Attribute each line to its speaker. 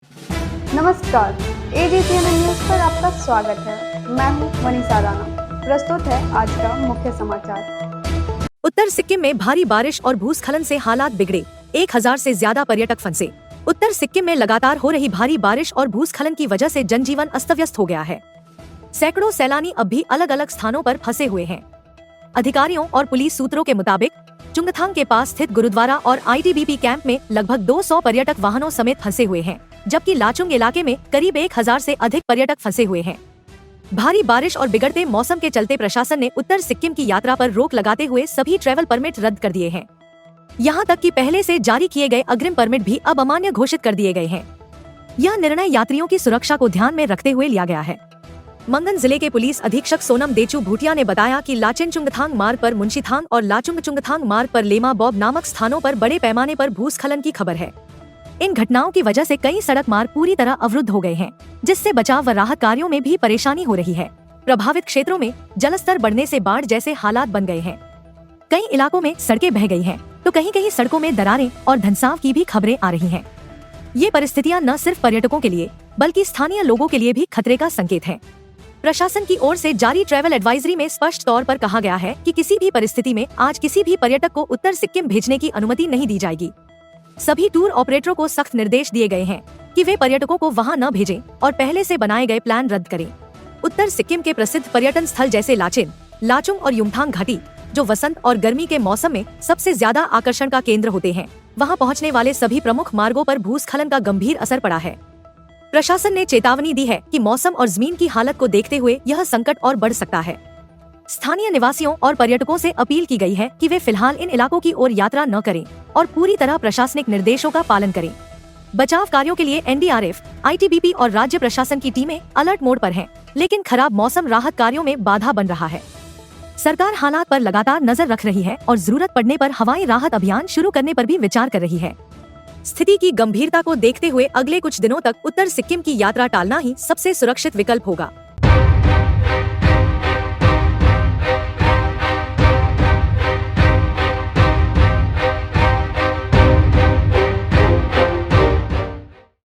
Speaker 1: नमस्कार, एबीपीएनएन न्यूज़ पर आपका स्वागत है। मैं हूं मनीषा राणा। प्रस्तुत है आज का मुख्य समाचार।
Speaker 2: उत्तर सिक्किम में भारी बारिश और भूस्खलन से हालात बिगड़े, 1000 से ज्यादा पर्यटक फंसे। उत्तर सिक्किम में लगातार हो रही भारी बारिश और भूस्खलन की वजह से जनजीवन अस्त व्यस्त हो गया है। सैकड़ों सैलानी अब भी अलग अलग स्थानों पर फंसे हुए हैं। अधिकारियों और पुलिस सूत्रों के मुताबिक चुंगथांग के पास स्थित गुरुद्वारा और आईटीबीपी कैंप में लगभग 200 पर्यटक वाहनों समेत फंसे हुए हैं, जबकि लाचुंग इलाके में करीब 1000 से अधिक पर्यटक फंसे हुए हैं। भारी बारिश और बिगड़ते मौसम के चलते प्रशासन ने उत्तर सिक्किम की यात्रा पर रोक लगाते हुए सभी ट्रैवल परमिट रद्द कर दिए हैं। यहाँ तक कि पहले से जारी किए गए अग्रिम परमिट भी अब अमान्य घोषित कर दिए गए हैं। यह निर्णय यात्रियों की सुरक्षा को ध्यान में रखते हुए लिया गया है। मंगन जिले के पुलिस अधीक्षक सोनम देचू भूटिया ने बताया कि लाचेन चुंगथांग मार्ग पर मुंशीथांग और लाचुंग चुंगथांग मार्ग पर लेमा बॉब नामक स्थानों पर बड़े पैमाने पर भूस्खलन की खबर है। इन घटनाओं की वजह से कई सड़क मार्ग पूरी तरह अवरुद्ध हो गए हैं, जिससे बचाव व राहत कार्यों में भी परेशानी हो रही है। प्रभावित क्षेत्रों में जलस्तर बढ़ने से बाढ़ जैसे हालात बन गए हैं। कई इलाकों में सड़कें बह गई हैं, तो कहीं कहीं सड़कों में दरारें और धंसाव की भी खबरें आ रही हैं। ये परिस्थितियां न सिर्फ पर्यटकों के लिए बल्कि स्थानीय लोगों के लिए भी खतरे का संकेत है। प्रशासन की ओर से जारी ट्रैवल एडवाइजरी में स्पष्ट तौर पर कहा गया है कि किसी भी परिस्थिति में आज किसी भी पर्यटक को उत्तर सिक्किम भेजने की अनुमति नहीं दी जाएगी। सभी टूर ऑपरेटरों को सख्त निर्देश दिए गए हैं कि वे पर्यटकों को वहां न भेजें और पहले से बनाए गए प्लान रद्द करें। उत्तर सिक्किम के प्रसिद्ध पर्यटन स्थल जैसे लाचेन, लाचुंग और युमथांग घाटी, जो वसंत और गर्मी के मौसम में सबसे ज्यादा आकर्षण का केंद्र होते हैं, वहां पहुंचने वाले सभी प्रमुख मार्गों पर भूस्खलन का गंभीर असर पड़ा है। प्रशासन ने चेतावनी दी है कि मौसम और जमीन की हालत को देखते हुए यह संकट और बढ़ सकता है। स्थानीय निवासियों और पर्यटकों से अपील की गई है कि वे फिलहाल इन इलाकों की ओर यात्रा न करें और पूरी तरह प्रशासनिक निर्देशों का पालन करें। बचाव कार्यों के लिए एनडीआरएफ, आईटीबीपी और राज्य प्रशासन की टीमें अलर्ट मोड पर हैं, लेकिन खराब मौसम राहत कार्यों में बाधा बन रहा है। सरकार हालात पर लगातार नजर रख रही है और जरूरत पड़ने पर हवाई राहत अभियान शुरू करने पर भी विचार कर रही है। स्थिति की गंभीरता को देखते हुए अगले कुछ दिनों तक उत्तर सिक्किम की यात्रा टालना ही सबसे सुरक्षित विकल्प होगा।